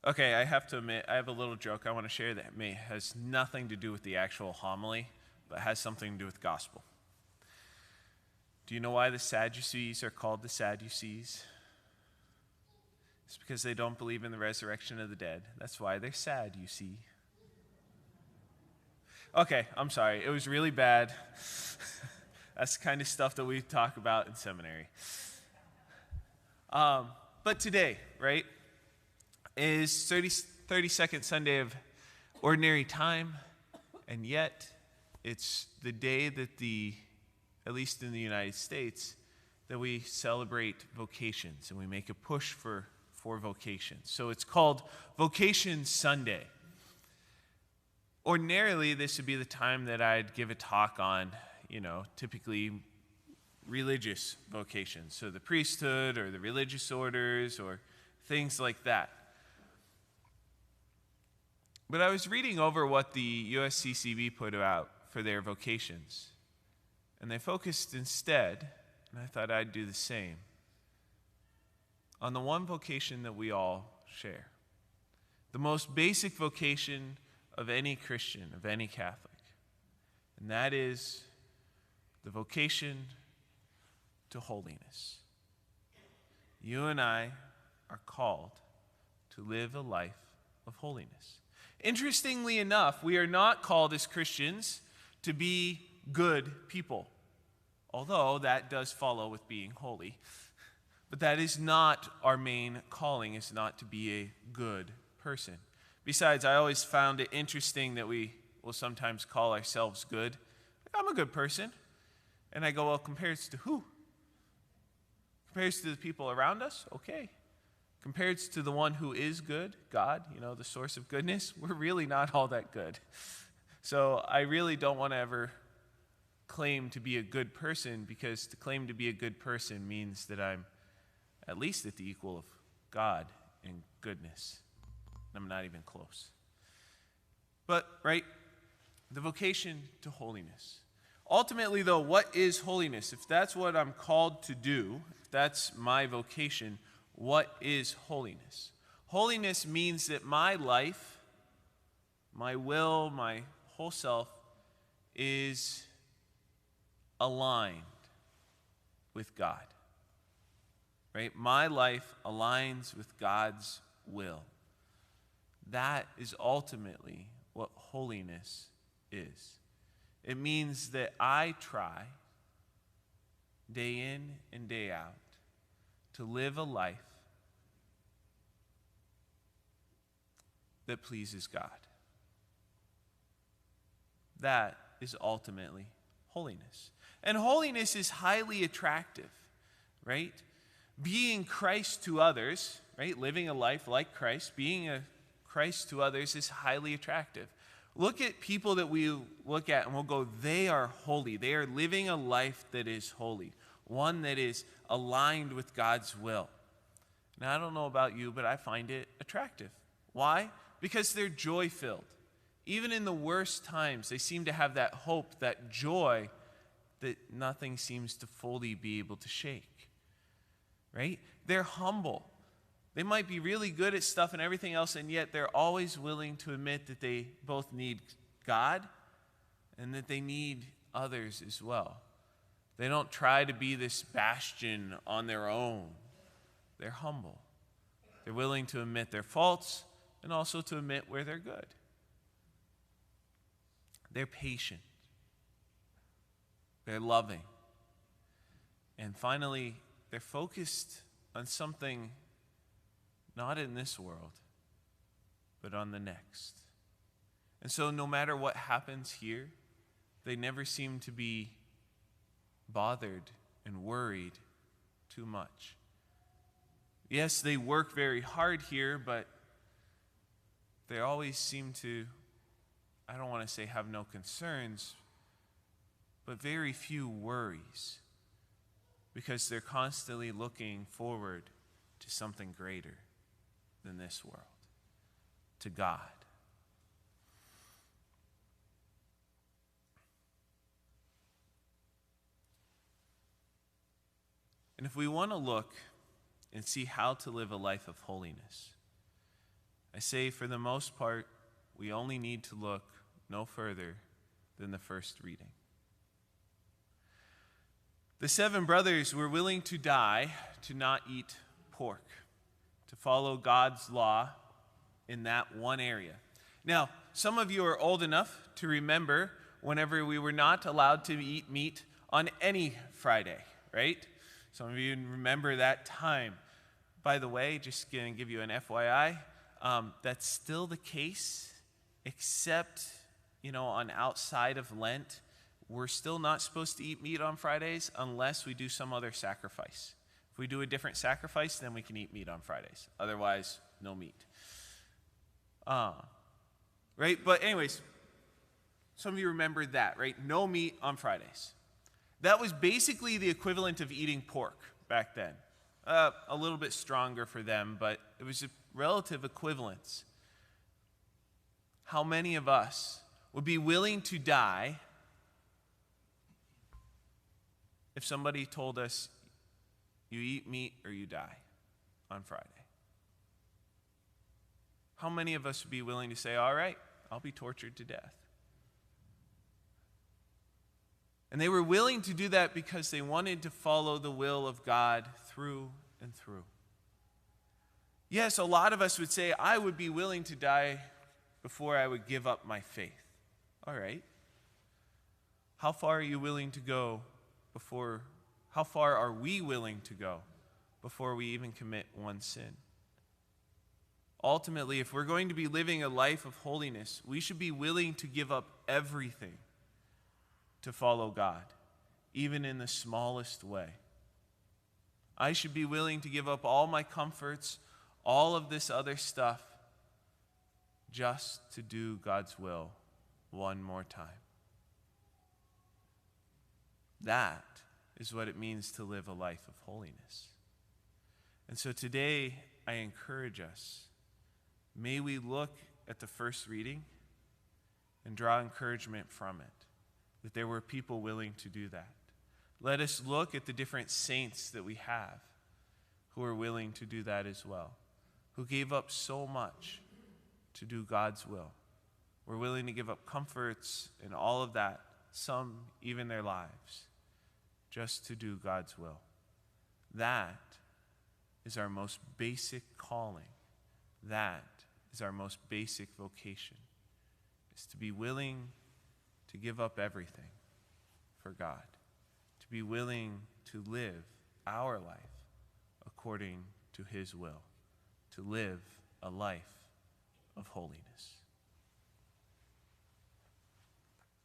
Okay, I have to admit, I have a little joke I want to share that has nothing to do with the actual homily, but has something to do with gospel. Do you know why the Sadducees are called the Sadducees? It's because they don't believe in the resurrection of the dead. That's why they're sad, you see. Okay, I'm sorry. It was really bad. That's the kind of stuff that we talk about in seminary. But today, right, is 32nd Sunday of Ordinary Time, and yet it's the day that at least in the United States, that we celebrate vocations and we make a push for vocations. So it's called Vocation Sunday. Ordinarily, this would be the time that I'd give a talk on, typically religious vocations. So the priesthood or the religious orders or things like that. But I was reading over what the USCCB put out for their vocations. And they focused instead, and I thought I'd do the same, on the one vocation that we all share. The most basic vocation of any Christian, of any Catholic. And that is the vocation to holiness. You and I are called to live a life of holiness. Interestingly enough, we are not called as Christians to be good people, although that does follow with being holy. But that is not our main calling, is not to be a good person. Besides, I always found it interesting that we will sometimes call ourselves good. I'm a good person. And I go, well, compared to who? Compared to the people around us? Okay. Compared to the one who is good, God, the source of goodness, we're really not all that good. So I really don't want to ever claim to be a good person, because to claim to be a good person means that I'm at least at the equal of God in goodness. I'm not even close. But, right, the vocation to holiness. Ultimately, though, what is holiness? If that's what I'm called to do, if that's my vocation, what is holiness? Holiness means that my life, my will, my whole self is aligned with God. Right? My life aligns with God's will. That is ultimately what holiness is. It means that I try, day in and day out, to live a life that pleases God. That is ultimately holiness. And holiness is highly attractive, right? Being Christ to others, right? Living a life like Christ, being a Christ to others is highly attractive. Look at people that we look at and we'll go, they are holy. They are living a life that is holy, one that is aligned with God's will. Now, I don't know about you, but I find it attractive. Why? Because they're joy-filled. Even in the worst times, they seem to have that hope, that joy that nothing seems to fully be able to shake. Right? They're humble. They might be really good at stuff and everything else, and yet they're always willing to admit that they both need God and that they need others as well. They don't try to be this bastion on their own. They're humble. They're willing to admit their faults and also to admit where they're good. They're patient. They're loving. And finally, they're focused on something not in this world, but on the next. And so no matter what happens here, they never seem to be bothered and worried too much. Yes, they work very hard here, but they always seem to, I don't want to say have no concerns, but very few worries, because they're constantly looking forward to something greater than this world, to God. And if we want to look and see how to live a life of holiness, I say for the most part, we only need to look no further than the first reading. The 7 brothers were willing to die to not eat pork, to follow God's law in that one area. Now, some of you are old enough to remember whenever we were not allowed to eat meat on any Friday, right? Some of you remember that time. By the way, just going to give you an FYI, that's still the case, except, on outside of Lent, we're still not supposed to eat meat on Fridays unless we do some other sacrifice. If we do a different sacrifice, then we can eat meat on Fridays. Otherwise, no meat. Right? But anyways, some of you remember that, right? No meat on Fridays. That was basically the equivalent of eating pork back then. A little bit stronger for them, but it was a relative equivalence. How many of us would be willing to die if somebody told us, you eat meat or you die on Friday? How many of us would be willing to say, all right, I'll be tortured to death? And they were willing to do that because they wanted to follow the will of God through and through. Yes, a lot of us would say, I would be willing to die before I would give up my faith. All right. How far are you willing to go how far are we willing to go before we even commit one sin? Ultimately, if we're going to be living a life of holiness, we should be willing to give up everything to follow God, even in the smallest way. I should be willing to give up all my comforts, all of this other stuff, just to do God's will one more time. That is what it means to live a life of holiness. And so today, I encourage us, may we look at the first reading and draw encouragement from it, that there were people willing to do that. Let us look at the different saints that we have who are willing to do that as well, who gave up so much to do God's will. We're willing to give up comforts and all of that, some even their lives, just to do God's will. That is our most basic calling. That is our most basic vocation, is to be willing to give up everything for God, to be willing to live our life according to His will, to live a life of holiness.